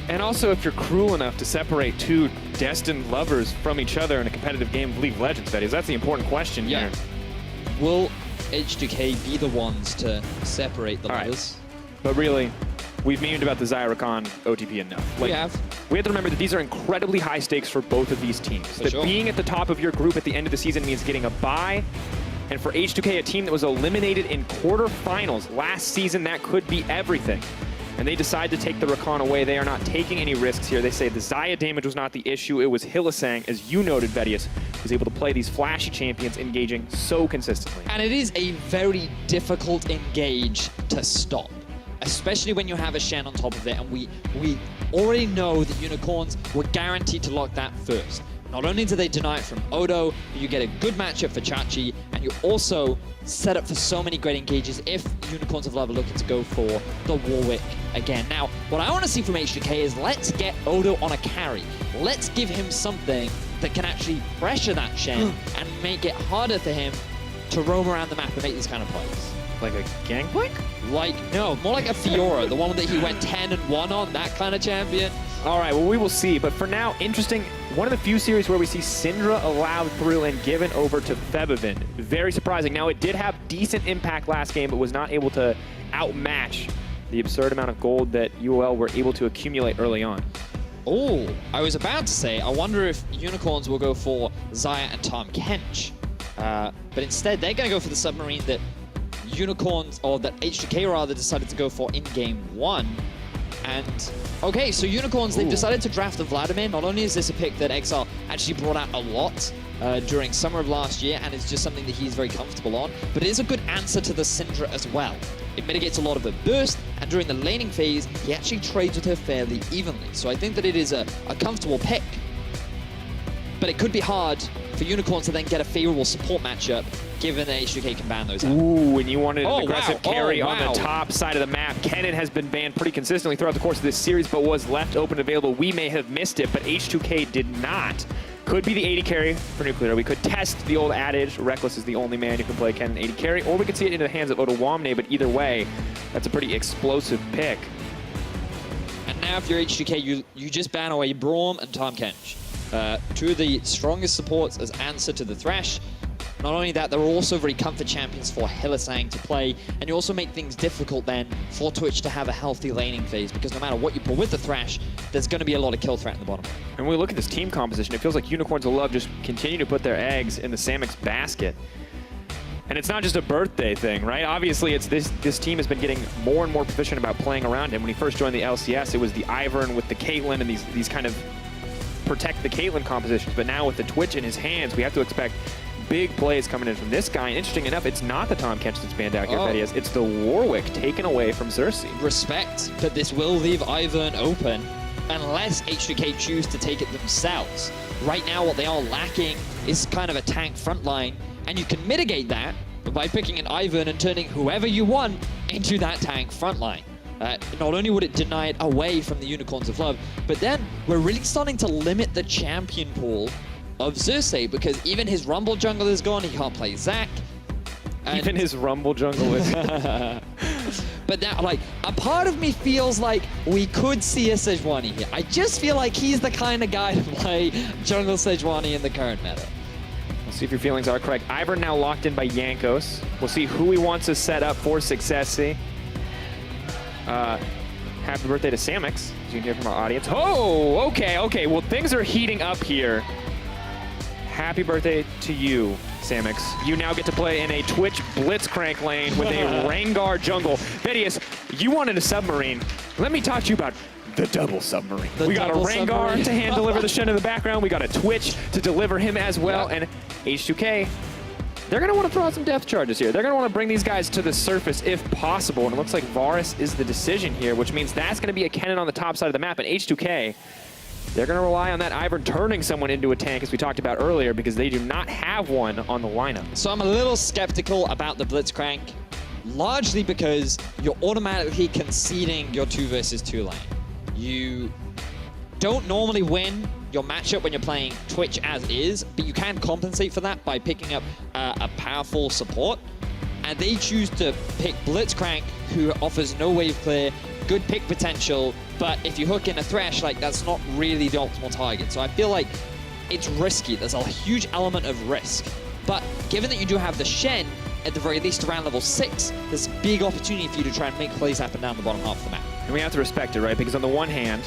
And also, if you're cruel enough to separate two destined lovers from each other in a competitive game of League of Legends, that is, that's the important question here. Will H2K be the ones to separate the lovers? But really, we've memed about the Xerxe OTP enough. We have. We have to remember that these are incredibly high stakes for both of these teams. That being at the top of your group at the end of the season means getting a bye. And for H2K, a team that was eliminated in quarterfinals last season, that could be everything. And they decide to take the Rakan away. They are not taking any risks here. They say the Xayah damage was not the issue. It was Hylissang, as you noted, Vedius, was able to play these flashy champions, engaging so consistently. And it is a very difficult engage to stop, especially when you have a Shen on top of it. And we already know that Unicorns were guaranteed to lock that first. Not only do they deny it from Odo, but you get a good matchup for Chachi, and you also set up for so many great engages if Unicorns of Love are looking to go for the Warwick again. Now, what I want to see from H2K is let's get Odo on a carry. Let's give him something that can actually pressure that Shen and make it harder for him to roam around the map and make these kind of plays. Like a Gangplank? Like, no, more like a Fiora, the one that he went 10-1 on, that kind of champion. All right, well, we will see. But for now, interesting, one of the few series where we see Syndra allowed through and given over to Febiven. Very surprising. Now, it did have decent impact last game, but was not able to outmatch the absurd amount of gold that UOL were able to accumulate early on. Oh, I was about to say, I wonder if Unicorns will go for Xayah and Tahm Kench. But instead, they're going to go for the submarine that Unicorns, or that H2K rather, decided to go for in game 1. And, okay, so Unicorns, they've decided to draft the Vladimir. Not only is this a pick that Exileh actually brought out a lot during summer of last year, and it's just something that he's very comfortable on, but it is a good answer to the Syndra as well. It mitigates a lot of her burst, and during the laning phase, he actually trades with her fairly evenly. So I think that it is a comfortable pick. But it could be hard for Unicorns to then get a favorable support matchup, given that H2K can ban those out. Ooh, and you wanted an aggressive carry on the top side of the map. Kennen has been banned pretty consistently throughout the course of this series, but was left open and available. We may have missed it, but H2K did not. Could be the AD carry for Nuclear. We could test the old adage, Reckless is the only man who can play Kennen AD carry, or we could see it into the hands of Odoamne, but either way, that's a pretty explosive pick. And now if you're H2K, you just ban away Braum and Tahm Kench. Two of the strongest supports as answer to the Thresh. Not only that, they're also very comfort champions for Hylissang to play, and you also make things difficult then for Twitch to have a healthy laning phase, because no matter what you pull with the Thresh, there's going to be a lot of kill threat in the bottom. And when we look at this team composition, it feels like Unicorns of Love just continue to put their eggs in the Samux basket. And it's not just a birthday thing, right? Obviously, it's this team has been getting more and more proficient about playing around him. When he first joined the LCS, it was the Ivern with the Caitlyn and these kind of protect the Caitlyn compositions. But now with the Twitch in his hands, we have to expect big plays coming in from this guy. And interesting enough, it's not the Tahm Kench that's banned out here, Vedius. It's the Warwick taken away from Xerxe. Respect, but this will leave Ivern open unless H2K choose to take it themselves. Right now, what they are lacking is kind of a tank front line, and you can mitigate that by picking an Ivern and turning whoever you want into that tank front line. Not only would it deny it away from the Unicorns of Love, but then we're really starting to limit the champion pool of Xerxe, because even his Rumble jungle is gone, he can't play Zac. Even his Rumble jungle is But now, like, a part of me feels like we could see a Sejuani here. I just feel like he's the kind of guy to play jungle Sejuani in the current meta. We'll see if your feelings are correct. Ivern now locked in by Jankos. We'll see who he wants to set up for Vizicsacsi. Happy birthday to Samux, as you can hear from our audience. Oh, okay. Well, things are heating up here. Happy birthday to you, Samux. You now get to play in a Twitch Blitzcrank lane with a Rengar jungle. Vedius, you wanted a submarine. Let me talk to you about the double submarine. We got a Rengar to hand deliver the Shen in the background. We got a Twitch to deliver him as well. Yep. And H2K, they're going to want to throw out some depth charges here. They're going to want to bring these guys to the surface if possible. And it looks like Varus is the decision here, which means that's going to be a Kennen on the top side of the map. And H2K, they're going to rely on that Ivern turning someone into a tank, as we talked about earlier, because they do not have one on the lineup. So I'm a little skeptical about the Blitzcrank, largely because you're automatically conceding your 2 versus 2 lane. You don't normally win your matchup when you're playing Twitch as is, but you can compensate for that by picking up a powerful support. And they choose to pick Blitzcrank, who offers no wave clear, good pick potential, but if you hook in a Thresh, like, that's not really the optimal target. So I feel like it's risky. There's a huge element of risk. But given that you do have the Shen, at the very least around level 6, there's a big opportunity for you to try and make plays happen down the bottom half of the map. And we have to respect it, right? Because on the one hand,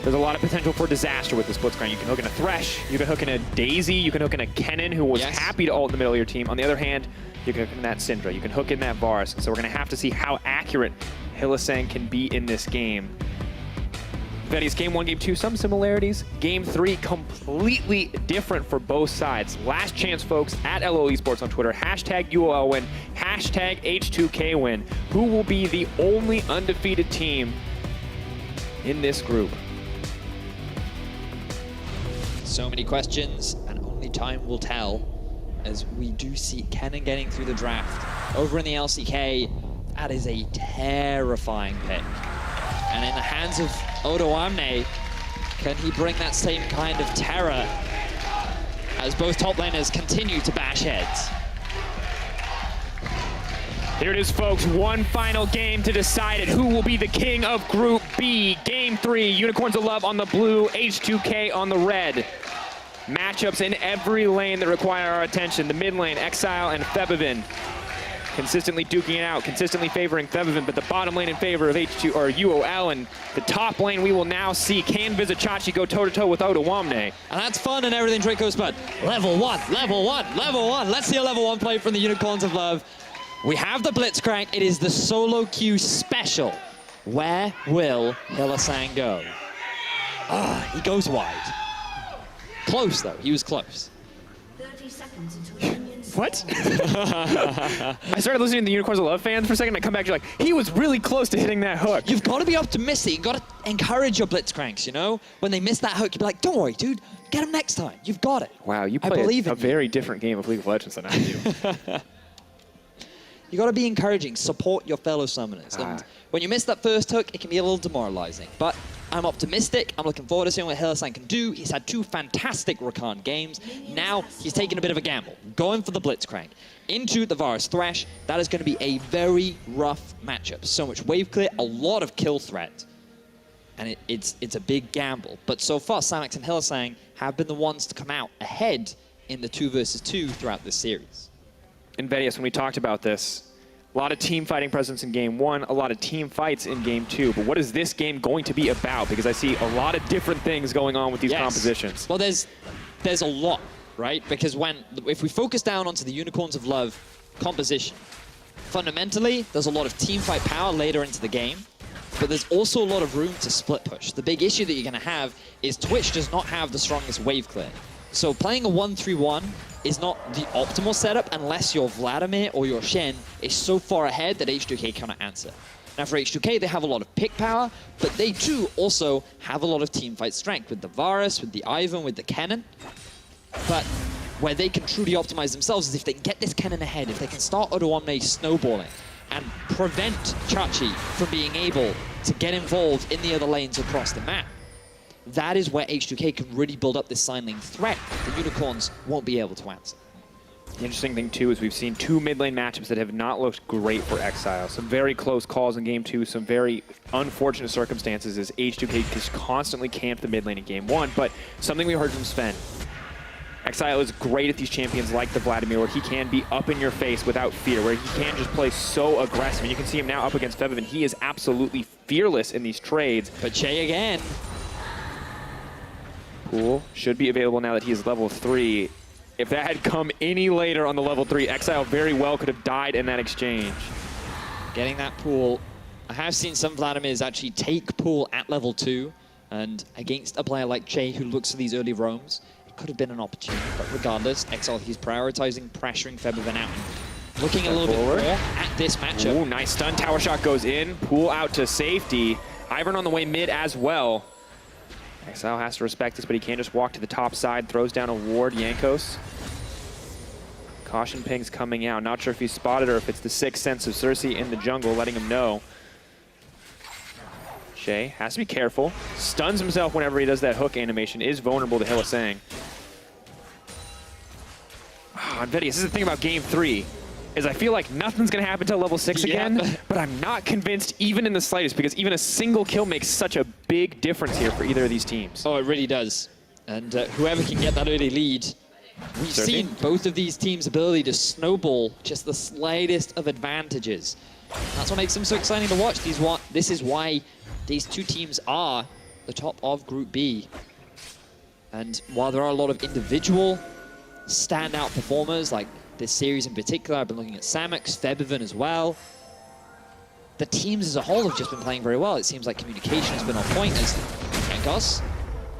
there's a lot of potential for disaster with this Blitzcrank. You can hook in a Thresh, you can hook in a Daisy, you can hook in a Kennen, who was happy to ult in the middle of your team. On the other hand, you can hook in that Syndra, you can hook in that Varus. So we're going to have to see how accurate Hylissang can be in this game. Betty's Game 1, Game 2, some similarities. Game 3, completely different for both sides. Last chance, folks, at LOL eSports on Twitter. Hashtag UOL win, hashtag H2K win. Who will be the only undefeated team in this group? So many questions, and only time will tell, as we do see Kennen getting through the draft. Over in the LCK, that is a terrifying pick. And in the hands of Odoamne, can he bring that same kind of terror as both top laners continue to bash heads? Here it is, folks. One final game to decide it. Who will be the king of Group B? Game 3, Unicorns of Love on the blue, H2K on the red. Matchups in every lane that require our attention. The mid lane, Exileh and Febiven. Consistently duking it out, consistently favoring Febiven, but the bottom lane in favor of H2 or UOL, and the top lane we will now see. Can Vizicsacsi go toe-to-toe with Odoamne? And that's fun and everything, Jankos, but level 1, level 1, level 1. Let's see a level 1 play from the Unicorns of Love. We have the Blitzcrank. It is the solo queue special. Where will Hylissang go? He goes wide. Close, though. He was close. 30 seconds until What? I started listening to the Unicorns of Love fans for a second, and I come back, you're like, he was really close to hitting that hook. You've got to be optimistic. You've got to encourage your Blitzcranks, you know? When they miss that hook, you'd be like, don't worry, dude. Get him next time. You've got it. Wow, you play a very different game of League of Legends than I do. You got to be encouraging. Support your fellow summoners. And when you miss that first hook, it can be a little demoralizing. But I'm optimistic. I'm looking forward to seeing what Hylissang can do. He's had 2 fantastic Rakan games. Now he's taking a bit of a gamble, going for the Blitzcrank into the Varus Thresh. That is going to be a very rough matchup. So much wave clear, a lot of kill threat. And it's a big gamble. But so far, Samux and Hylissang have been the ones to come out ahead in the 2 versus 2 throughout this series. In Vedius, when we talked about this, a lot of team fighting presence in Game 1, a lot of team fights in Game 2. But what is this game going to be about? Because I see a lot of different things going on with these compositions. Well, there's a lot, right? Because if we focus down onto the Unicorns of Love composition, fundamentally, there's a lot of team fight power later into the game. But there's also a lot of room to split push. The big issue that you're going to have is Twitch does not have the strongest wave clear. So playing a 1-3-1 is not the optimal setup unless your Vladimir or your Shen is so far ahead that H2K cannot answer. Now for H2K, they have a lot of pick power, but they too also have a lot of teamfight strength with the Varus, with the Ivern, with the Kennen. But where they can truly optimize themselves is if they can get this Kennen ahead, if they can start Odoamne snowballing and prevent Chachi from being able to get involved in the other lanes across the map. That is where H2K can really build up this side lane threat the Unicorns won't be able to answer. The interesting thing, too, is we've seen 2 mid lane matchups that have not looked great for Exileh. Some very close calls in Game 2, some very unfortunate circumstances as H2K just constantly camped the mid lane in Game 1. But something we heard from Sven, Exileh is great at these champions like the Vladimir, where he can be up in your face without fear, where he can just play so aggressive. And you can see him now up against Febiven. He is absolutely fearless in these trades. But Chei again. Pool should be available now that he is level 3. If that had come any later on the level 3, Exileh very well could have died in that exchange. Getting that pool. I have seen some Vladimirs actually take pool at level 2, and against a player like Chei who looks for these early roams, it could have been an opportunity. But regardless, Exileh, he's prioritizing pressuring Febiven out. Looking a little bit more at this matchup. Ooh, nice stun. Tower shot goes in. Pool out to safety. Ivern on the way mid as well. Exileh has to respect this, but he can't just walk to the top side. Throws down a ward, Jankos. Caution ping's coming out. Not sure if he's spotted or if it's the 6th sense of Xerxe in the jungle letting him know. Chei has to be careful. Stuns himself whenever he does that hook animation. Is vulnerable to Hylissang. On Vedius, this is the thing about Game 3. is I feel like nothing's going to happen till level 6 again, Yeah. but I'm not convinced even in the slightest, because even a single kill makes such a big difference here for either of these teams. Oh, it really does. And whoever can get that early lead, we've Xerxe? seen both of these teams' ability to snowball just the slightest of advantages. That's what makes them so exciting to watch. This is why these two teams are the top of Group B. And while there are a lot of individual standout performers, like this series in particular, I've been looking at Samux, Febiven as well, the teams as a whole have just been playing very well. It seems like communication has been on point as Jankos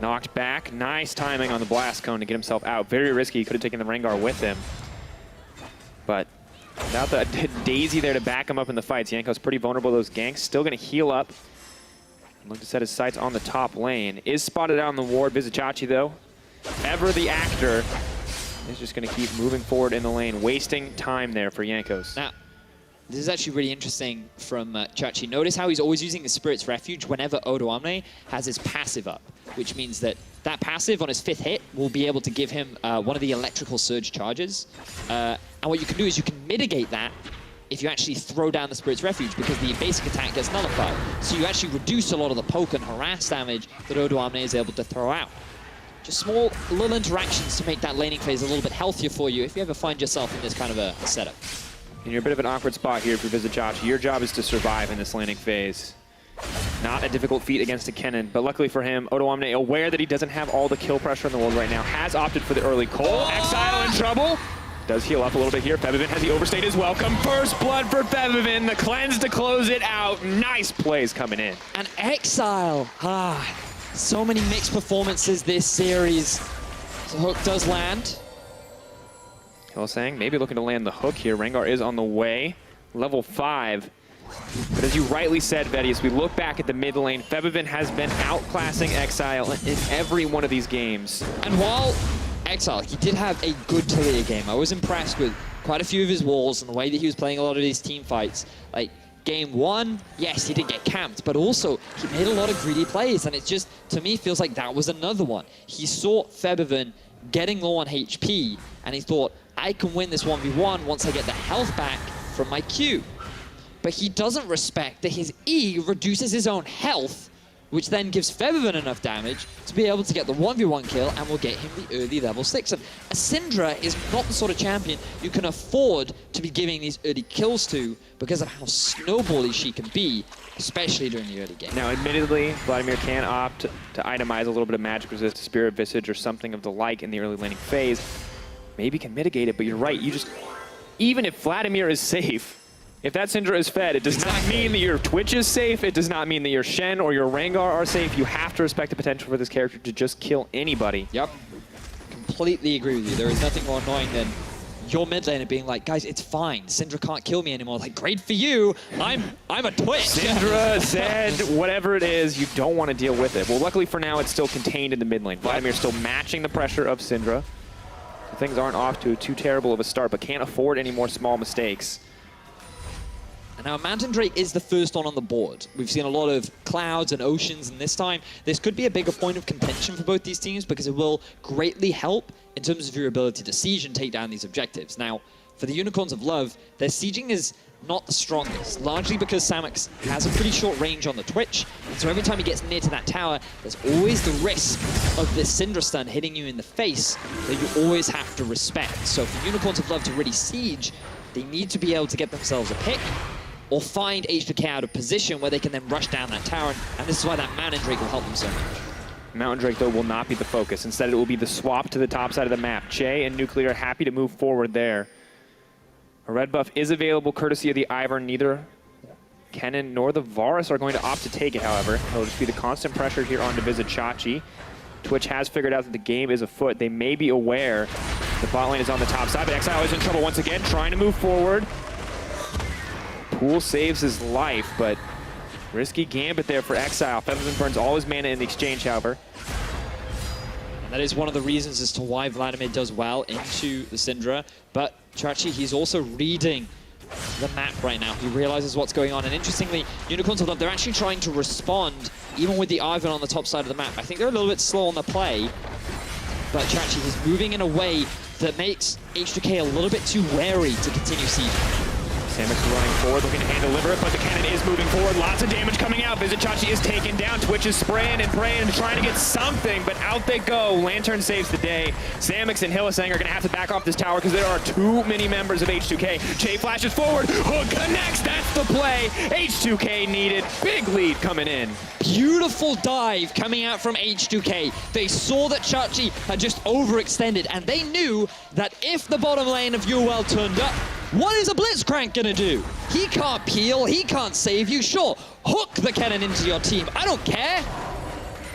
Knocked back. Nice timing on the blast cone to get himself out. Very risky. He could have taken the Rengar with him. But without the Daisy there to back him up in the fights, Jankos pretty vulnerable to those ganks. Still going to heal up. Look to set his sights on the top lane. Is spotted out on the ward. Vizicsacsi, though, ever the actor, is just going to keep moving forward in the lane, wasting time there for Jankos. Now, this is actually really interesting from Chachi. Notice how he's always using the Spirit's Refuge whenever Odoamne has his passive up, which means that that passive on his 5th hit will be able to give him one of the electrical surge charges. And what you can do is you can mitigate that if you actually throw down the Spirit's Refuge, because the basic attack gets nullified. So you actually reduce a lot of the poke and harass damage that Odoamne is able to throw out. Just small little interactions to make that laning phase a little bit healthier for you if you ever find yourself in this kind of a setup. And you're a bit of an awkward spot here for Vizicsacsi. Your job is to survive in this laning phase. Not a difficult feat against a Kennen, but luckily for him, Odoamne, aware that he doesn't have all the kill pressure in the world right now, has opted for the early call. Exileh in trouble. Does heal up a little bit here. Febiven, has he overstayed his welcome? First blood for Febiven. The cleanse to close it out. Nice plays coming in. And Exileh. So many mixed performances this series. The hook does land. Hylissang maybe looking to land the hook here. Rengar is on the way. Level 5. But as you rightly said, Vedius, we look back at the mid lane. Febiven has been outclassing Exileh in every one of these games. And while Exileh, he did have a good Taliyah game. I was impressed with quite a few of his walls and the way that he was playing a lot of these team fights. Like, game 1, yes, he did get camped, but also he made a lot of greedy plays, and it just, to me, feels like that was another one. He saw Febiven getting low on HP, and he thought, I can win this 1v1 once I get the health back from my Q. But he doesn't respect that his E reduces his own health, which then gives Febiven enough damage to be able to get the 1v1 kill and will get him the early level 6. And a Syndra is not the sort of champion you can afford to be giving these early kills to because of how snowbally she can be, especially during the early game. Now, admittedly, Vladimir can opt to itemize a little bit of magic resist, Spirit Visage, or something of the like in the early laning phase. Maybe can mitigate it, but you're right. You just, even if Vladimir is safe, if that Syndra is fed, it does not mean that your Twitch is safe. It does not mean that your Shen or your Rengar are safe. You have to respect the potential for this character to just kill anybody. Yep. Completely agree with you. There is nothing more annoying than your mid laner being like, guys, it's fine. Syndra can't kill me anymore. Like, great for you. I'm a Twitch. Syndra, Zed, whatever it is, you don't want to deal with it. Well, luckily for now, it's still contained in the mid lane. Vladimir still matching the pressure of Syndra. So things aren't off to too terrible of a start, but can't afford any more small mistakes. Now, Mountain Drake is the first on the board. We've seen a lot of clouds and oceans, and this time, this could be a bigger point of contention for both these teams because it will greatly help in terms of your ability to siege and take down these objectives. Now, for the Unicorns of Love, their sieging is not the strongest, largely because Samux has a pretty short range on the Twitch, and so every time he gets near to that tower, there's always the risk of this Syndra stun hitting you in the face that you always have to respect. So for Unicorns of Love to really siege, they need to be able to get themselves a pick, or find H2K out of position where they can then rush down that tower, and this is why that Mountain Drake will help them so much. Mountain Drake, though, will not be the focus. Instead, it will be the swap to the top side of the map. Chei and Nuclear are happy to move forward there. A red buff is available courtesy of the Ivern. Neither Kennen nor the Varus are going to opt to take it, however. It'll just be the constant pressure here onto Vizicsacsi. Twitch has figured out that the game is afoot. They may be aware the bot lane is on the top side, but Exileh is in trouble once again, trying to move forward. Pool saves his life, but risky gambit there for Exileh. Febiven burns all his mana in the exchange, however. And that is one of the reasons as to why Vladimir does well into the Syndra. But Chachi, he's also reading the map right now. He realizes what's going on. And interestingly, Unicorns of Love, they're actually trying to respond, even with the Ivern on the top side of the map. I think they're a little bit slow on the play. But Chachi is moving in a way that makes H2K a little bit too wary to continue sieging. Samux running forward, looking to hand deliver it, but the cannon is moving forward. Lots of damage coming out. Vizicsacsi is taken down. Twitch is spraying and praying and trying to get something, but out they go. Lantern saves the day. Samux and Hylissang are going to have to back off this tower because there are too many members of H2K. Chei flashes forward. Hook connects. That's the play. H2K needed. Big lead coming in. Beautiful dive coming out from H2K. They saw that Xerxe had just overextended, and they knew that if the bottom lane of UOL turned up, what is a Blitzcrank gonna do? He can't peel, he can't save you. Sure, hook the Kennen into your team. I don't care.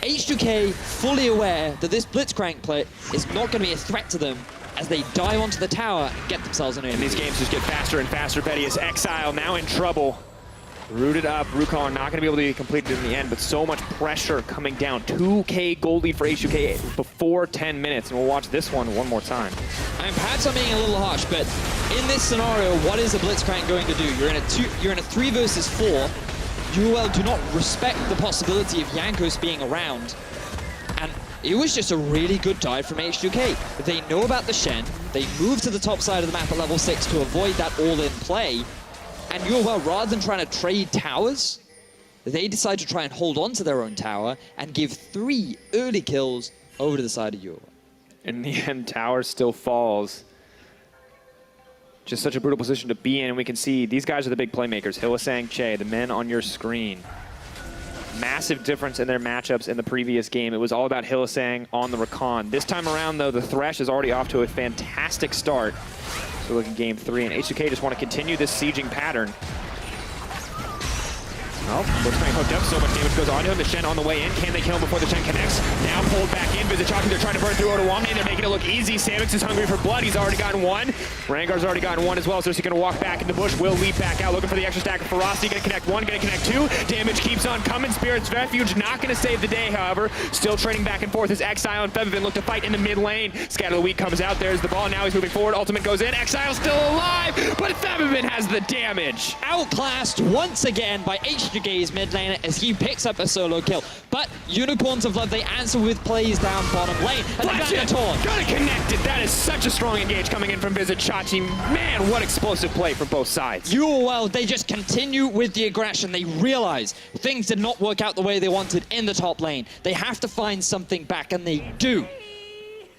H2K fully aware that this Blitzcrank play is not gonna be a threat to them as they dive onto the tower and get themselves an ADC. And these games just get faster and faster. Betty is Exileh now in trouble. Rooted up, Rukon not going to be able to complete it in the end, but so much pressure coming down. 2K gold lead for H2K before 10 minutes, and we'll watch this one more time. And perhaps I'm being a little harsh, but in this scenario, what is a Blitzcrank going to do? You're in a 3 versus 4. UOL do not respect the possibility of Jankos being around, and it was just a really good dive from H2K. They know about the Shen, they move to the top side of the map at level 6 to avoid that all-in play. And UOL, rather than trying to trade towers, they decide to try and hold on to their own tower and give 3 early kills over to the side of UOL. In the end, tower still falls. Just such a brutal position to be in. We can see these guys are the big playmakers. Hylissang, Chei, the men on your screen. Massive difference in their matchups in the previous game. It was all about Hylissang on the Recon. This time around, though, the Thresh is already off to a fantastic start. So look at game 3, and H2K just want to continue this sieging pattern. Oh, Blitzcrank hooked up, so much damage goes on to him. The Shen on the way in. Can they kill him before the Shen connects? Now pulled back in. Vizicsacsi, they're trying to burn through Odoamne, and they're making it look easy. Samux is hungry for blood. He's already gotten 1. Rengar's already gotten 1 as well, so he's going to walk back in the bush. Will leap back out, looking for the extra stack of ferocity. Going to connect 1, going to connect 2. Damage keeps on coming. Spirit's Refuge not going to save the day, however. Still trading back and forth as Exileh and Febiven look to fight in the mid lane. Scatter the Weak comes out. There's the ball. Now he's moving forward. Ultimate goes in. Exileh's still alive, but Febiven has the damage. Outclassed once again by H2K's mid laner as he picks up a solo kill. But Unicorns of Love, they answer with plays down bottom lane. And they got the taunt. Got it connected. That is such a strong engage coming in from Vizicsacsi. Man, what explosive play from both sides. UOL, they just continue with the aggression. They realize things did not work out the way they wanted in the top lane. They have to find something back, and they do.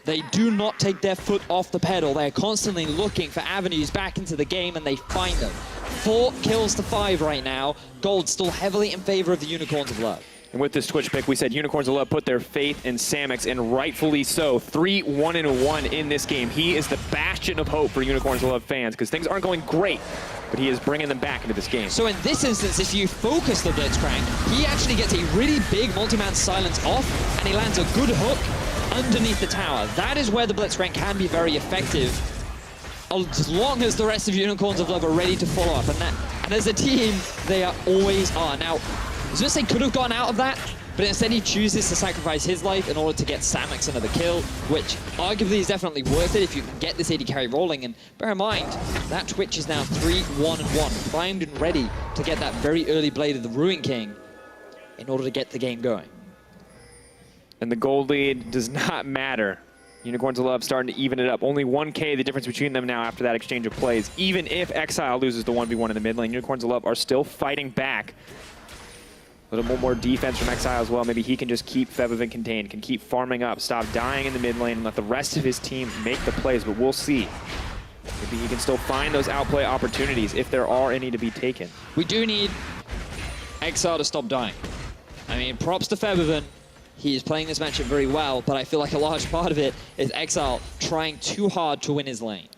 They do not take their foot off the pedal. They're constantly looking for avenues back into the game, and they find them. 4 kills to 5 right now. Gold still heavily in favor of the Unicorns of Love. And with this Twitch pick, we said Unicorns of Love put their faith in Samux, and rightfully so. 3-1-1 in this game. He is the bastion of hope for Unicorns of Love fans, because things aren't going great, but he is bringing them back into this game. So in this instance, if you focus the Blitzcrank, he actually gets a really big multi-man silence off, and he lands a good hook underneath the tower. That is where the Blitzcrank can be very effective, as long as the rest of Unicorns of Love are ready to follow up. And as a team, they always are. Now, Xerxe could have gone out of that, but instead he chooses to sacrifice his life in order to get Samux another kill, which arguably is definitely worth it if you can get this AD carry rolling. And bear in mind, that Twitch is now 3-1-1, primed and ready to get that very early Blade of the Ruin King in order to get the game going. And the gold lead does not matter. Unicorns of Love starting to even it up. Only 1K the difference between them now after that exchange of plays. Even if Exileh loses the 1v1 in the mid lane, Unicorns of Love are still fighting back. A little more defense from Exileh as well. Maybe he can just keep Febiven contained, can keep farming up, stop dying in the mid lane, and let the rest of his team make the plays, but we'll see. Maybe he can still find those outplay opportunities if there are any to be taken. We do need Exileh to stop dying. I mean, props to Febiven. He is playing this matchup very well, but I feel like a large part of it is Exileh trying too hard to win his lane.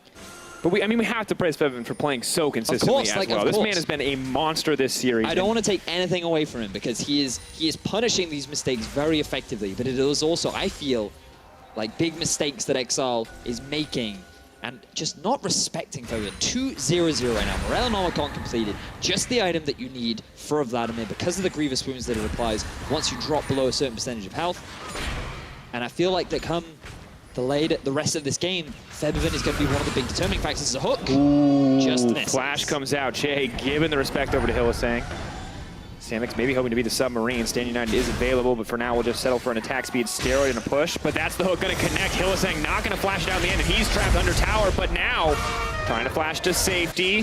But we have to praise Febiven for playing so consistently as well. This man has been a monster this series. I don't want to take anything away from him because he is punishing these mistakes very effectively, but it is also, I feel, like big mistakes that Exileh is making and just not respecting Febiven. 2-0-0 right now. Morellonomicon completed. Just the item that you need for Vladimir because of the grievous wounds that it applies once you drop below a certain percentage of health. And I feel like that come the rest of this game, Febiven is going to be one of the big determining factors. As a hook. Ooh, Just misses. Flash comes out. Chei giving the respect over to Hylissang. Samux maybe hoping to be the submarine. Stand United is available, but for now we'll just settle for an attack speed steroid and a push. But that's the hook going to connect. Hylissang not going to flash it out in the end, and he's trapped under tower. But now trying to flash to safety.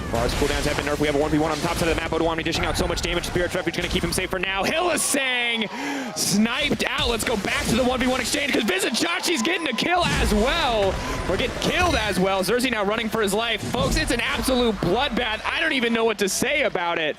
Varus cooldowns have been nerfed. We have a 1v1 on the top side of the map. Odoamne dishing out so much damage. Spirit Refuge going to keep him safe for now. Hylissang sniped out. Let's go back to the 1v1 exchange because Vizicsacsi's getting a kill as well. Or get killed as well. Xerxe now running for his life. Folks, it's an absolute bloodbath. I don't even know what to say about it.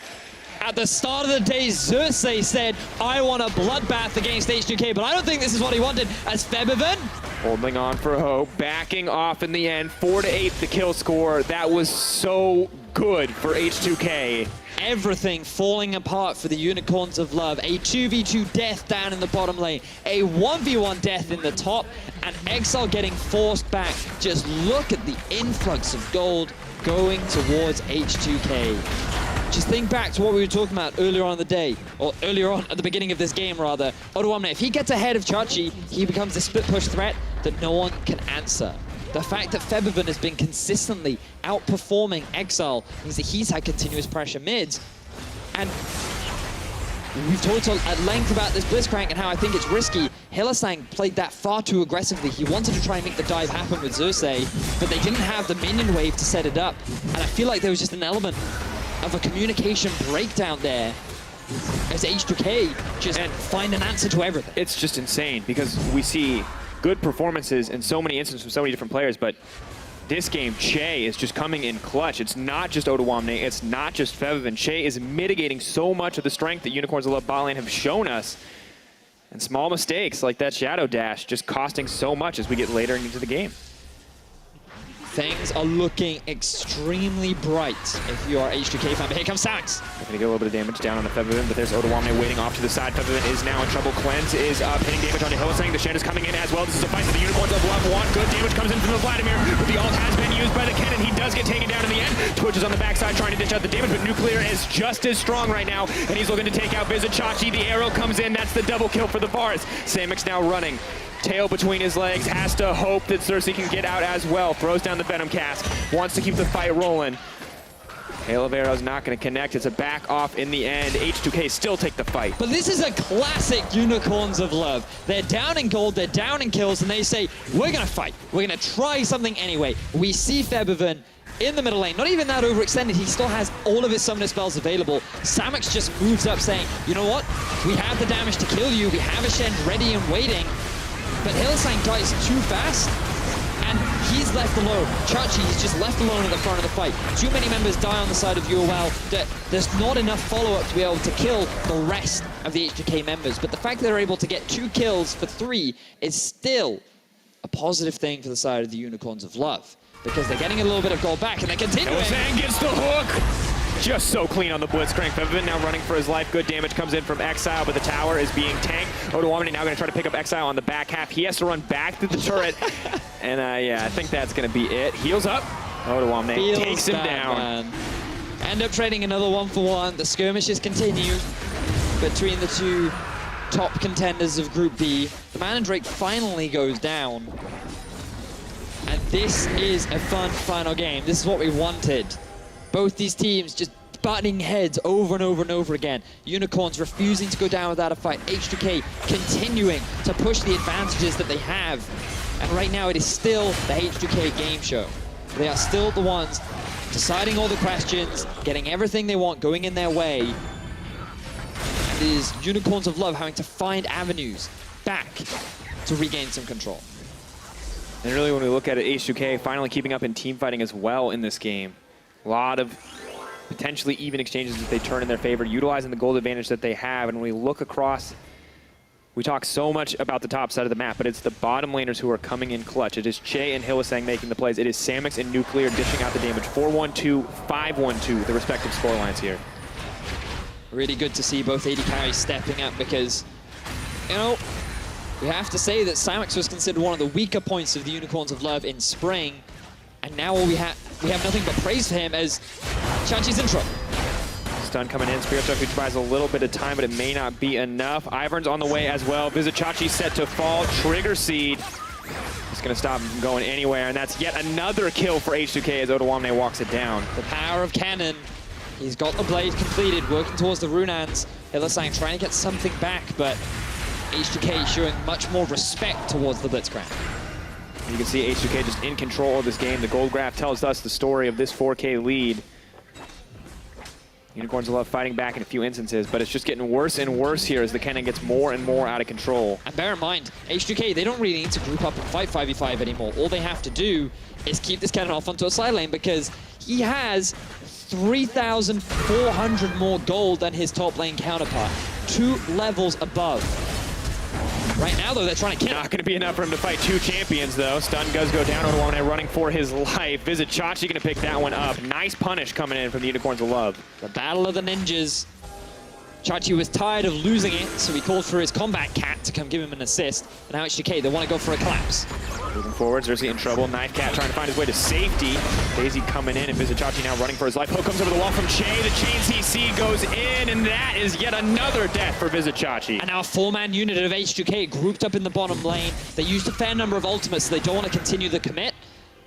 At the start of the day, Xerxe said, I want a bloodbath against H2K, but I don't think this is what he wanted as Febiven. Holding on for hope, backing off in the end, 4-8 the kill score. That was so good for H2K. Everything falling apart for the Unicorns of Love. A 2v2 death down in the bottom lane, a 1v1 death in the top, and Exileh getting forced back. Just look at the influx of gold going towards H2K. Just think back to what we were talking about earlier on in the day, or earlier on at the beginning of this game rather. Odoamne, if he gets ahead of Chei, he becomes a split push threat that no one can answer. The fact that Febiven has been consistently outperforming Exileh means that he's had continuous pressure mids. And we've talked at length about this Blitzcrank and how I think it's risky. Hylissang played that far too aggressively. He wanted to try and make the dive happen with Xerxe, but they didn't have the minion wave to set it up. And I feel like there was just an element of a communication breakdown there as H2K just find an answer to everything. It's just insane because we see good performances in so many instances from so many different players, but this game, Chei is just coming in clutch. It's not just Odoamne, it's not just Febiven. Chei is mitigating so much of the strength that Unicorns of Love bot lane have shown us. And small mistakes like that Shadow Dash just costing so much as we get later into the game. Things are looking extremely bright if you are H2K fan, but here comes Samux. Going to get a little bit of damage down on the Febiven, but there's Odoamne waiting off to the side. Febiven is now in trouble. Cleanse is up, hitting damage onto Hylissang. The Shen is coming in as well. This is a fight that the Unicorns of Love want. Good damage comes in from the Vladimir, but the ult has been used by the Kennen. He does get taken down in the end. Twitch is on the backside trying to dish out the damage, but Nuclear is just as strong right now, and he's looking to take out Vizicsacsi. The arrow comes in. That's the double kill for the Varus. Samux now running. Tail between his legs, has to hope that Xerxe can get out as well. Throws down the Venom Cask, wants to keep the fight rolling. Hail of Arrows not going to connect. It's a back off in the end. H2K still take the fight. But this is a classic Unicorns of Love. They're down in gold, they're down in kills, and they say, we're going to fight. We're going to try something anyway. We see Febiven in the middle lane, not even that overextended. He still has all of his summoner spells available. Samux just moves up saying, you know what? We have the damage to kill you. We have a Shen ready and waiting. But Hylissang dies too fast, and he's left alone. Chei's just left alone at the front of the fight. Too many members die on the side of UOL. There's not enough follow-up to be able to kill the rest of the H2K members. But the fact that they're able to get 2 kills for 3 is still a positive thing for the side of the Unicorns of Love, because they're getting a little bit of gold back, and they're continuing. Hylissang gets the hook. Just so clean on the Blitzcrank. Febiven now running for his life. Good damage comes in from Exileh, but the tower is being tanked. Odoamne now going to try to pick up Exileh on the back half. He has to run back through the turret. And yeah, I think that's going to be it. Heals up. Odoamne takes him down. Man. End up trading another 1-for-1. The skirmishes continue between the two top contenders of Group B. The Man and Drake finally goes down. And this is a fun final game. This is what we wanted. Both these teams just butting heads over and over and over again. Unicorns refusing to go down without a fight. H2K continuing to push the advantages that they have. And right now it is still the H2K game show. They are still the ones deciding all the questions, getting everything they want going in their way. And it is Unicorns of Love having to find avenues back to regain some control. And really when we look at it, H2K finally keeping up in team fighting as well in this game. A lot of potentially even exchanges that they turn in their favor, utilizing the gold advantage that they have. And when we look across, we talk so much about the top side of the map, but it's the bottom laners who are coming in clutch. It is Chei and Hylissang making the plays. It is Samux and Nuclear dishing out the damage. 4-1-2, 5-1-2, the respective scorelines here. Really good to see both AD carries stepping up because, you know, we have to say that Samux was considered one of the weaker points of the Unicorns of Love in spring. And now all we have nothing but praise for him as Chei's in trouble. Stun coming in. Spirit Refuge buys a little bit of time, but it may not be enough. Ivern's on the way as well. Vizicsacsi set to fall. Trigger Seed. It's going to stop him from going anywhere, and that's yet another kill for H2K as Odoamne walks it down. The power of Kennen He's got the blade completed, working towards the Runans. Hylissang trying to get something back, but H2K showing much more respect towards the Blitzcrank. You can see H2K just in control of this game. The gold graph tells us the story of this 4K lead. Unicorns love fighting back in a few instances, but it's just getting worse and worse here as the Kennen gets more and more out of control. And bear in mind, H2K, they don't really need to group up and fight 5v5 anymore. All they have to do is keep this Kennen off onto a side lane because he has 3,400 more gold than his top lane counterpart. 2 levels above. Right now, though, they're trying to kill. Not going to be enough for him to fight 2 champions, though. Stun does go down. Odoamne running for his life. Vizicsacsi going to pick that one up. Nice punish coming in from the Unicorns of Love. The battle of the ninjas. Chachi was tired of losing it, so he called for his combat cat to come give him an assist. And now H2K, they want to go for a collapse. Moving forward, Xerxe in trouble. Knife Cat trying to find his way to safety. Daisy coming in, and Vizicsacsi now running for his life. Hook comes over the wall from Chei. The chain CC goes in, and that is yet another death for Vizicsacsi. And now a 4-man unit of H2K grouped up in the bottom lane. They used a fair number of ultimates, so they don't want to continue the commit.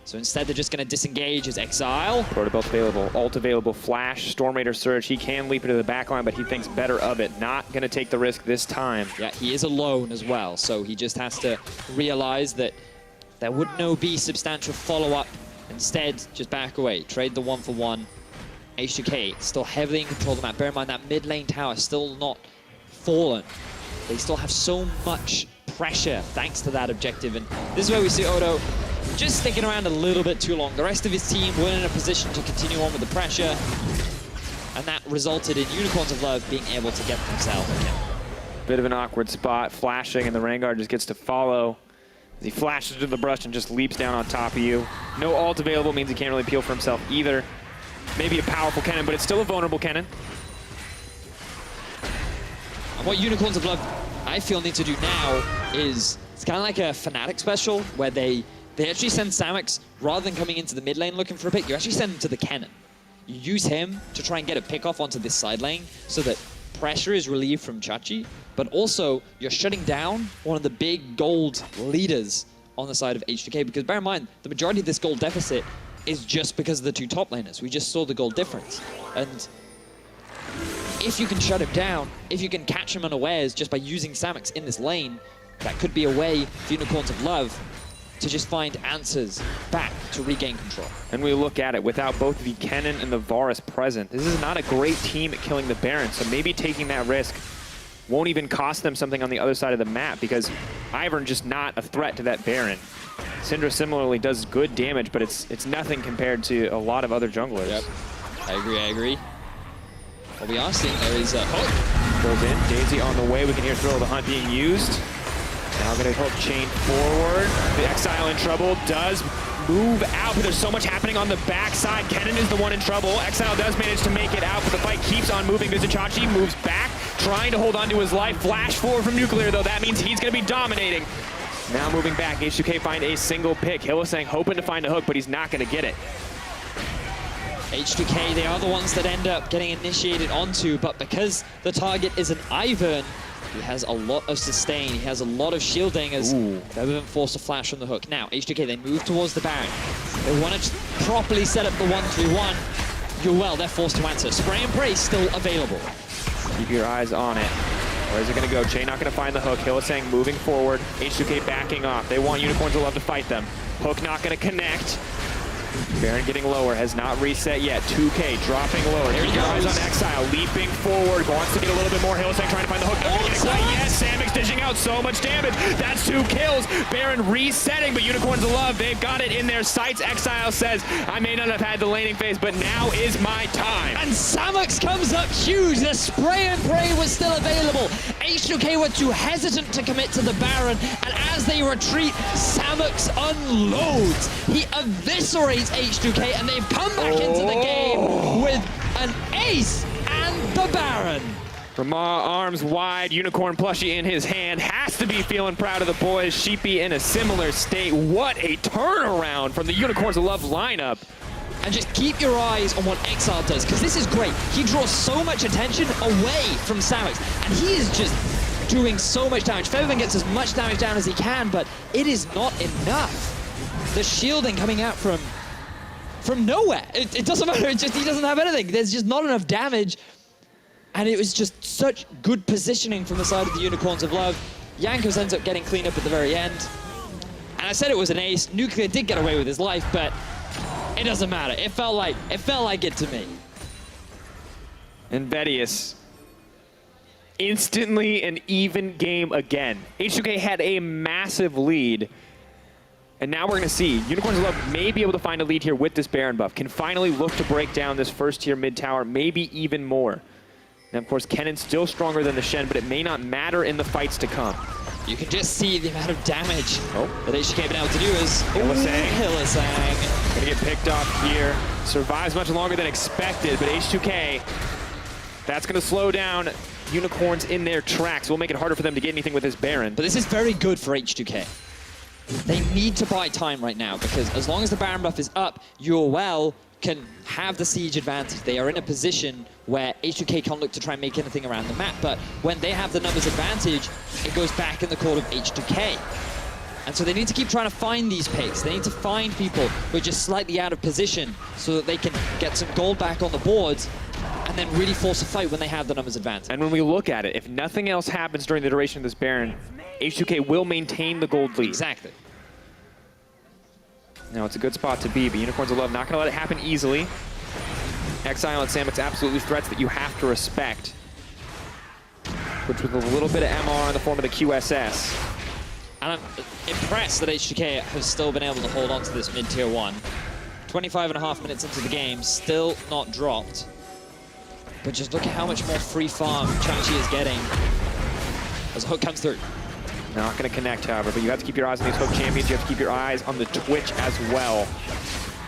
So instead, they're just going to disengage as Exileh. Protobelt available, ult available, Flash, Storm Raider Surge. He can leap into the backline, but he thinks better of it. Not going to take the risk this time. Yeah, he is alone as well, so he just has to realize that there would no be substantial follow-up. Instead, just back away, trade the 1-for-1. H2K still heavily in control of the map. Bear in mind that mid lane tower is still not fallen. They still have so much pressure thanks to that objective, and this is where we see Odo just sticking around a little bit too long. The rest of his team were in a position to continue on with the pressure, and that resulted in Unicorns of Love being able to get themselves a kill. Bit of an awkward spot, flashing, and the Rengar just gets to follow. As he flashes to the brush and just leaps down on top of you. No ult available means he can't really peel for himself either. Maybe a powerful Kennen, but it's still a vulnerable Kennen. And what Unicorns of Love, I feel, need to do now is, it's kind of like a Fnatic special, where they actually send Samux, rather than coming into the mid lane looking for a pick, you actually send him to the Kennen. You use him to try and get a pick off onto this side lane, so that pressure is relieved from Chachi, but also you're shutting down one of the big gold leaders on the side of H2K, because bear in mind, the majority of this gold deficit is just because of the 2 top laners. We just saw the gold difference. And if you can shut him down, if you can catch him unawares just by using Samux in this lane, that could be a way for Unicorns of Love to just find answers back to regain control. And we look at it, without both the Kennen and the Varus present, this is not a great team at killing the Baron, so maybe taking that risk won't even cost them something on the other side of the map, because Ivern just not a threat to that Baron. Syndra similarly does good damage, but it's nothing compared to a lot of other junglers. Yep, I agree. What we are seeing there is hook. Goes in, Daisy on the way, we can hear Thrill of the Hunt being used. Now gonna hook chain forward. The Exileh in trouble, does move out, but there's so much happening on the backside. Kennen is the one in trouble. Exileh does manage to make it out, but the fight keeps on moving. Vizicsacsi moves back, trying to hold on to his life. Flash forward from Nuclear, though. That means he's gonna be dominating. Now moving back, H2K find a single pick. Hylissang hoping to find a hook, but he's not gonna get it. H2K, they are the ones that end up getting initiated onto, but because the target is an Ivern, he has a lot of sustain, he has a lot of shielding as Febiven forced a flash on the hook. Now, H2K, they move towards the Baron. They want to properly set up the 1-3-1. UOL, they're forced to answer. Spray and Pray still available. Keep your eyes on it. Where's it going to go? Chei not going to find the hook. Hylissang moving forward. H2K backing off. They want Unicorns to love to fight them. Hook not going to connect. Baron getting lower, has not reset yet. 2K dropping lower. Keep your eyes on Exileh, leaping forward, wants to get a little bit more. Hylissang trying to find the hook. Not gonna get it quite yet. Samux dishing out so much damage. That's 2 kills. Baron resetting, but Unicorns of Love, they've got it in their sights. Exileh says, I may not have had the laning phase, but now is my time. And Samux comes up huge. The Spray and Pray was still available. H2K were too hesitant to commit to the Baron, and as they retreat, Samux unloads. He eviscerates H2K, and they've come back into the game with an ace and the Baron. From arms wide, Unicorn plushie in his hand, has to be feeling proud of the boys. Sheepy in a similar state. What a turnaround from the Unicorns of Love lineup. And just keep your eyes on what Exileh does, because this is great. He draws so much attention away from Samux, and he is just doing so much damage. Febiven gets as much damage down as he can, but it is not enough. The shielding coming out from from nowhere. It doesn't matter, he doesn't have anything. There's just not enough damage. And it was just such good positioning from the side of the Unicorns of Love. Jankos ends up getting clean up at the very end. And I said it was an ace. Nuclear did get away with his life, but it doesn't matter. It felt like it to me. And Vedius, instantly an even game again. H2K had a massive lead. And now we're going to see Unicorns of Love may be able to find a lead here with this Baron buff. Can finally look to break down this first tier mid tower, maybe even more. And of course, Kennen's still stronger than the Shen, but it may not matter in the fights to come. You can just see the amount of damage that H2K been able to do is Hylissang. Gonna get picked off here. Survives much longer than expected, but H2K, that's gonna slow down Unicorns in their tracks. Will make it harder for them to get anything with this Baron. But this is very good for H2K. They need to buy time right now because as long as the Baron buff is up, UOL can have the siege advantage. They are in a position where H2K can't look to try and make anything around the map, but when they have the numbers advantage, it goes back in the court of H2K. And so they need to keep trying to find these picks. They need to find people who are just slightly out of position so that they can get some gold back on the boards and then really force a fight when they have the numbers advantage. And when we look at it, if nothing else happens during the duration of this Baron, H2K will maintain the gold lead. Exactly. Now it's a good spot to be, but Unicorns of Love not going to let it happen easily. Exileh and Samux absolutely threats that you have to respect. Which with a little bit of MR in the form of the QSS. And I'm impressed that H2K has still been able to hold on to this mid-tier 1. 25.5 minutes into the game, still not dropped. But just look at how much more free farm Chei is getting as a hook comes through. Not going to connect, however, but you have to keep your eyes on these hook champions. You have to keep your eyes on the Twitch as well.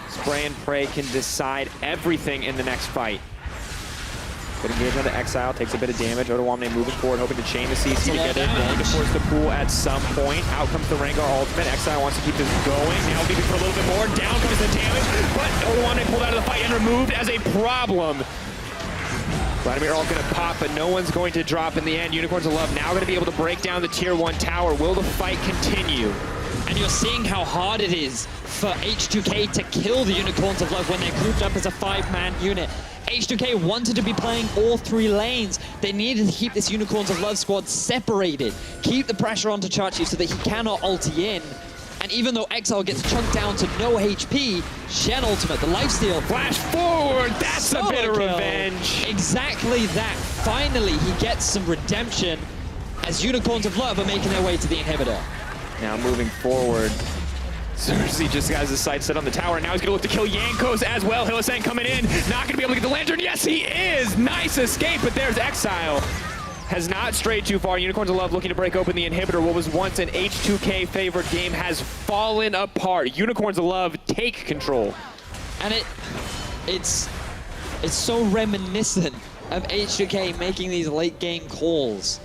Spray and Pray can decide everything in the next fight. Good engagement on the Exileh, takes a bit of damage. Odoamne moving forward, hoping to chain the CC together. Going to force the pool at some point. Out comes the Rengar ultimate. Exileh wants to keep this going. Now leaving for a little bit more. Down comes the damage, but Odoamne pulled out of the fight and removed as a problem. Vladimir all going to pop, but no one's going to drop in the end. Unicorns of Love now going to be able to break down the tier 1 tower. Will the fight continue? And you're seeing how hard it is for H2K to kill the Unicorns of Love when they're grouped up as a 5-man unit. H2K wanted to be playing all 3 lanes. They needed to keep this Unicorns of Love squad separated. Keep the pressure onto Chei so that he cannot ulti in. And even though Exileh gets chunked down to no HP, Shen ultimate, the lifesteal. Flash forward, that's a bit of revenge. Exactly that. Finally, he gets some redemption as Unicorns of Love are making their way to the inhibitor. Now moving forward, Xerxe just has his sights set on the tower, and now he's going to look to kill Jankos as well. Hylissang coming in, not going to be able to get the lantern. Yes, he is! Nice escape, but there's Exileh. Has not strayed too far. Unicorns of Love looking to break open the inhibitor. What was once an H2K favored game has fallen apart. Unicorns of Love take control. And it's so reminiscent of H2K making these late game calls.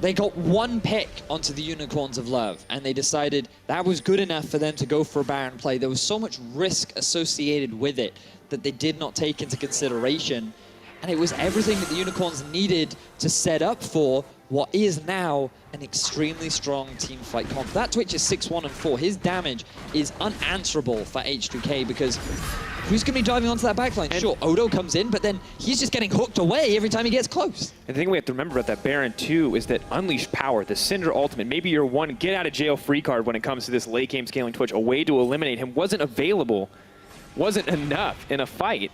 They got 1 pick onto the Unicorns of Love, and they decided that was good enough for them to go for a Baron play. There was so much risk associated with it that they did not take into consideration. And it was everything that the Unicorns needed to set up for what is now an extremely strong team fight comp. That Twitch is 6-1-4. His damage is unanswerable for H2K because who's going to be diving onto that backline? And sure, Odo comes in, but then he's just getting hooked away every time he gets close. And the thing we have to remember about that Baron too is that Unleash Power, the Syndra ultimate, maybe your one get out of jail free card when it comes to this late game scaling Twitch, a way to eliminate him wasn't available, wasn't enough in a fight.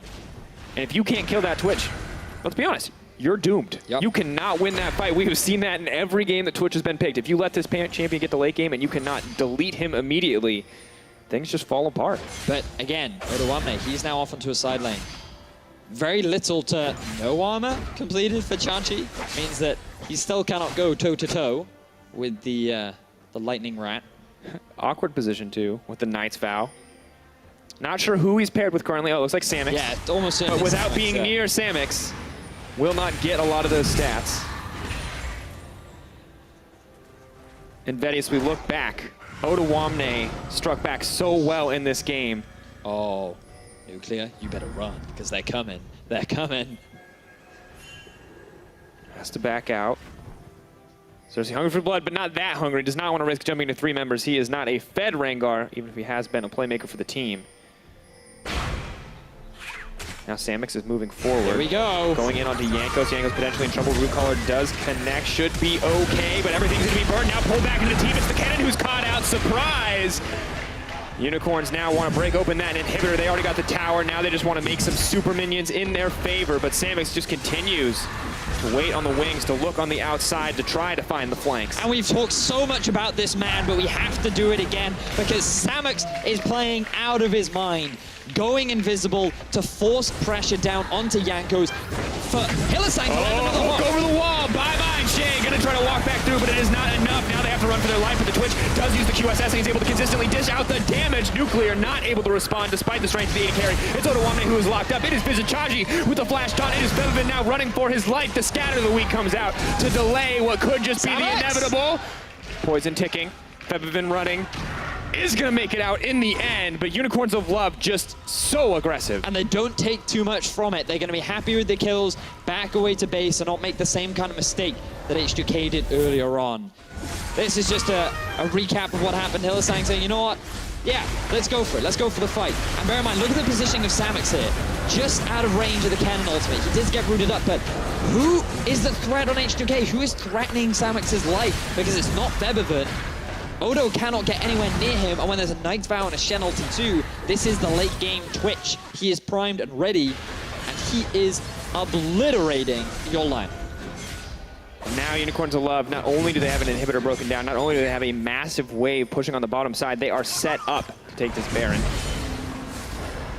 And if you can't kill that Twitch, let's be honest, you're doomed. Yep. You cannot win that fight. We have seen that in every game that Twitch has been picked. If you let this champion get the late game and you cannot delete him immediately, things just fall apart. But again, Odoamne, he's now off onto a side lane. Very little to no armor completed for Chei. Means that he still cannot go toe-to-toe with the lightning rat. Awkward position too, with the Knight's Vow. Not sure who he's paired with currently. Oh, it looks like Samux. Yeah, almost. But without being near Samux, will not get a lot of those stats. And Vedius, we look back. Odoamne struck back so well in this game. Oh, Nuclear, you better run, because they're coming. They're coming. Has to back out. So he's hungry for blood, but not that hungry. Does not want to risk jumping to 3 members. He is not a fed Rengar, even if he has been a playmaker for the team. Now Samux is moving forward. Here we go. Going in onto Jankos. Jankos potentially in trouble. Root Caller does connect. Should be okay, but everything's going to be burned. Now pulled back into the team. It's the Kennen who's caught out. Surprise! Unicorns now want to break open that inhibitor. They already got the tower. Now they just want to make some super minions in their favor, but Samux just continues to wait on the wings, to look on the outside, to try to find the flanks. And we've talked so much about this man, but we have to do it again because Samux is playing out of his mind. Going invisible to force pressure down onto Jankos for Hylissang to land another hook. Over the wall. Bye-bye, Chei. Gonna try to walk back through, but it is not enough. Now they have to run for their life, but the Twitch does use the QSS, and he's able to consistently dish out the damage. Nuclear not able to respond despite the strength of the AD carry. It's Odoamne who is locked up. It is Vizicsacsi with the flash taunt. It is Febiven now running for his life. The scatter of the week comes out to delay what could just be the inevitable. Poison ticking. Febiven running. Is going to make it out in the end, but Unicorns of Love just so aggressive. And they don't take too much from it. They're going to be happy with the kills, back away to base, and not make the same kind of mistake that H2K did earlier on. This is just a recap of what happened. Hylissang saying, you know what? Yeah, let's go for it. Let's go for the fight. And bear in mind, look at the positioning of Samux here. Just out of range of the Kennen ultimate. He did get rooted up, but who is the threat on H2K? Who is threatening Samux's life? Because it's not Febiven. Odo cannot get anywhere near him, and when there's a Night's Vow and a Shen ulti too, this is the late game Twitch. He is primed and ready, and he is obliterating your line. Now Unicorns of Love, not only do they have an inhibitor broken down, not only do they have a massive wave pushing on the bottom side, they are set up to take this Baron.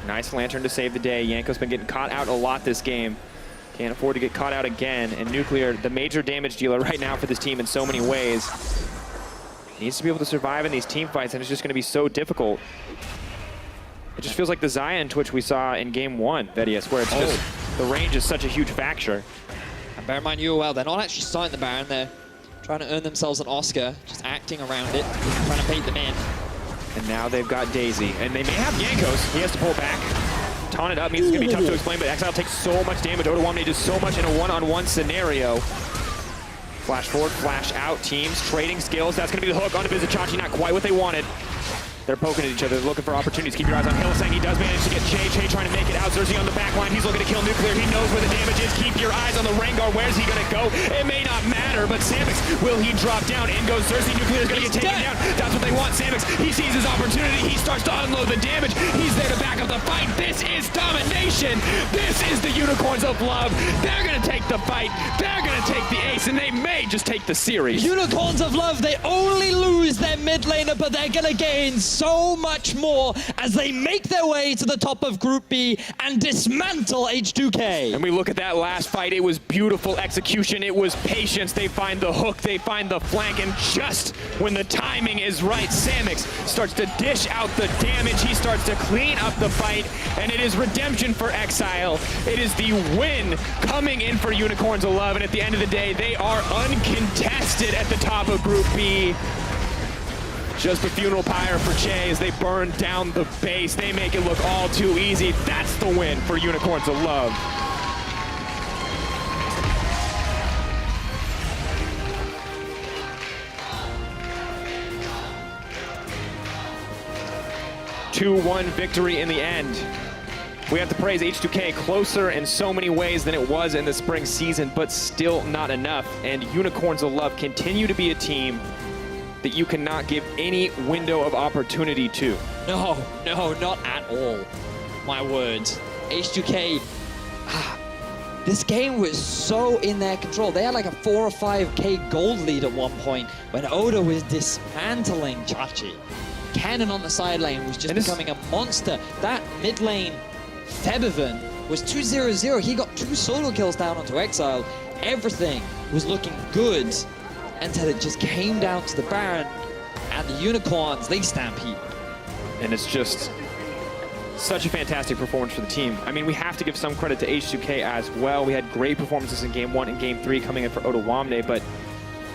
Nice Lantern to save the day. Jankos been getting caught out a lot this game. Can't afford to get caught out again, and Nuclear, the major damage dealer right now for this team in so many ways, needs to be able to survive in these team fights, and it's just going to be so difficult. It just feels like the Xia Twitch we saw in game 1, Vedius, where it's just, the range is such a huge factor. And bear in mind, UOL, they're not actually starting the Baron, they're trying to earn themselves an Oscar, just acting around it, trying to bait them in. And now they've got Daisy, and they may have Jankos. He has to pull back. Taunt it up means it's going to be tough to explain, but Exileh takes so much damage. Odoamne does so much in a one-on-one scenario. Flash forward, flash out, teams trading skills. That's going to be the hook onto Vizicsacsi, not quite what they wanted. They're poking at each other, looking for opportunities. Keep your eyes on Hylissang. He does manage to get Chei. Chei trying to make it out. Xerxe on the back line. He's looking to kill Nuclear. He knows where the damage is. Keep your eyes on the Rengar. Where's he going to go? It may not matter, but Samux, will he drop down? In goes Xerxe. Nuclear is going to get taken down. That's what they want. Samux, he sees his opportunity. He starts to unload the damage. He's there to back up the fight. This is domination. This is the Unicorns of Love. They're going to take the fight. They're going to take the ace, and they may just take the series. Unicorns of Love, they only lose their mid laner, but they're going to gain so much more as they make their way to the top of Group B and dismantle H2K. And we look at that last fight, it was beautiful execution, it was patience. They find the hook, they find the flank, and just when the timing is right, Samux starts to dish out the damage. He starts to clean up the fight, and it is redemption for Exileh. It is the win coming in for Unicorns of Love, and at the end of the day, they are uncontested at the top of Group B. Just a funeral pyre for Chei as they burn down the base. They make it look all too easy. That's the win for Unicorns of Love. (2-1) victory in the end. We have to praise H2K, closer in so many ways than it was in the spring season, but still not enough. And Unicorns of Love continue to be a team that you cannot give any window of opportunity to. No, not at all. My word. H2K, this game was so in their control. They had like a 4 or 5k gold lead at one point when Odo was dismantling Chachi. Kennen on the side lane was just becoming a monster. That mid lane, Febiven, was 2-0-0. He got 2 solo kills down onto Exileh. Everything was looking good until it just came down to the Baron and the Unicorns, they stampede. And it's just such a fantastic performance for the team. I mean, we have to give some credit to H2K as well. We had great performances in Game 1 and Game 3 coming in for Odoamne, but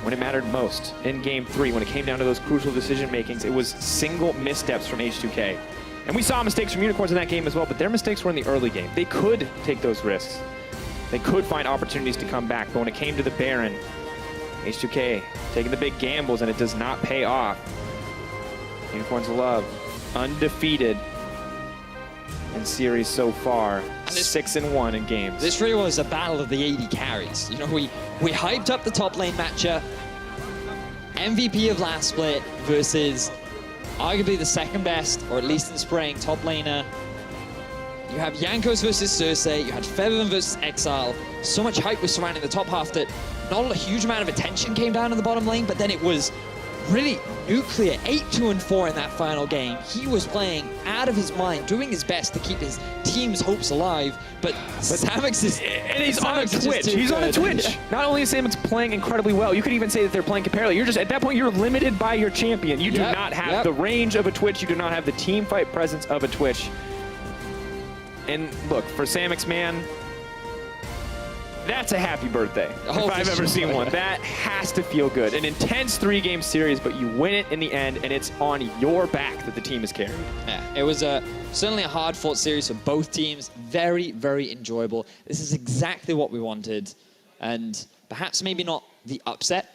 when it mattered most, in Game 3, when it came down to those crucial decision makings, it was single missteps from H2K. And we saw mistakes from Unicorns in that game as well, but their mistakes were in the early game. They could take those risks. They could find opportunities to come back, but when it came to the Baron, H2K taking the big gambles, and it does not pay off. Unicorns of Love, undefeated in series so far. 6-1 in games. This really was a battle of the AD carries. You know, we hyped up the top lane matchup. MVP of last split versus arguably the second best, or at least in spring, top laner. You have Jankos versus Xerxe, you had Febiven versus Exileh. So much hype was surrounding the top half that not a huge amount of attention came down in the bottom lane, but then it was really nuclear. 8-2-4 in that final game. He was playing out of his mind, doing his best to keep his team's hopes alive, but Samux is... And he's on a Twitch. He's on a Twitch. Not only is Samux playing incredibly well, you could even say that they're playing comparably. You're just, at that point, you're limited by your champion. You do not have the range of a Twitch. You do not have the team fight presence of a Twitch. And look, for Samux, man, that's a happy birthday, if I've ever seen one. That has to feel good. An intense 3-game series, but you win it in the end, and it's on your back that the team is carried. Yeah, it was certainly a hard-fought series for both teams. Very, very enjoyable. This is exactly what we wanted, and perhaps maybe not the upset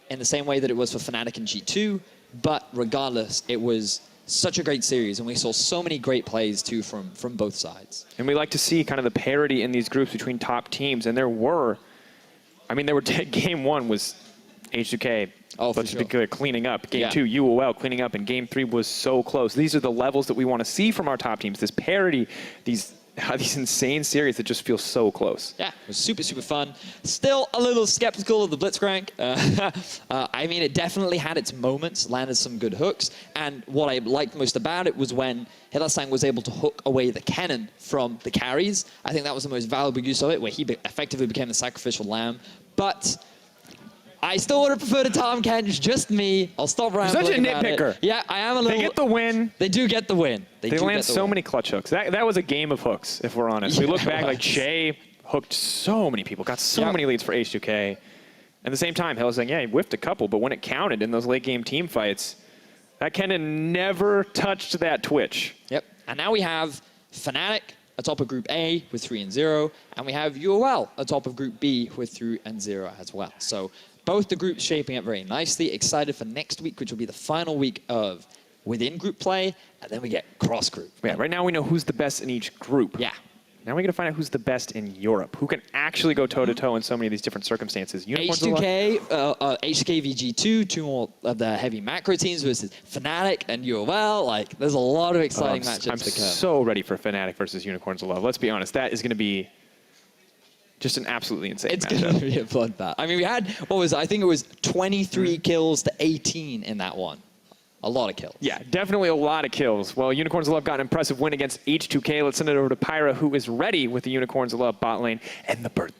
in the same way that it was for Fnatic and G2, but regardless, it was such a great series, and we saw so many great plays too from both sides. And we like to see kind of the parity in these groups between top teams, and there were game 1 was H2K, let's be clear, cleaning up. Game 2, UOL cleaning up, and game 3 was so close. These are the levels that we want to see from our top teams, this parity, these insane series that just feel so close. Yeah, it was super, super fun. Still a little skeptical of the Blitzcrank. I mean, it definitely had its moments, landed some good hooks, and what I liked most about it was when Hylissang was able to hook away the Kennen from the carries. I think that was the most valuable use of it, where he effectively became the sacrificial lamb. But I still would have preferred a Tahm Kench, just me. I'll stop rambling. You're such a nitpicker. Yeah, I am a little... They get the win. They do get the win. They land so many clutch hooks. That was a game of hooks, if we're honest. We look back, like Chei hooked so many people, got so many leads for H2K. At the same time, Hylissang, he whiffed a couple, but when it counted in those late game team fights, that Kennen never touched that Twitch. Yep. And now we have Fnatic atop of Group A with 3-0, and we have UOL atop of Group B with 3-0 as well. So both the groups shaping up very nicely. Excited for next week, which will be the final week of within group play, and then we get cross group. Yeah, right now we know who's the best in each group. Yeah. Now we're going to find out who's the best in Europe, who can actually go toe-to-toe in so many of these different circumstances. H2K, H2K VG2, 2 more of the heavy macro teams versus Fnatic and UOL. Like, there's a lot of exciting matchups to come. I'm so ready for Fnatic versus Unicorns of Love. Let's be honest, that is going to be just an absolutely insane matchup. It's going to be a bloodbath. I mean, we had, I think it was 23 kills to 18 in that one. A lot of kills. Yeah, definitely a lot of kills. Well, Unicorns of Love got an impressive win against H2K. Let's send it over to Pyra, who is ready with the Unicorns of Love bot lane and the birthday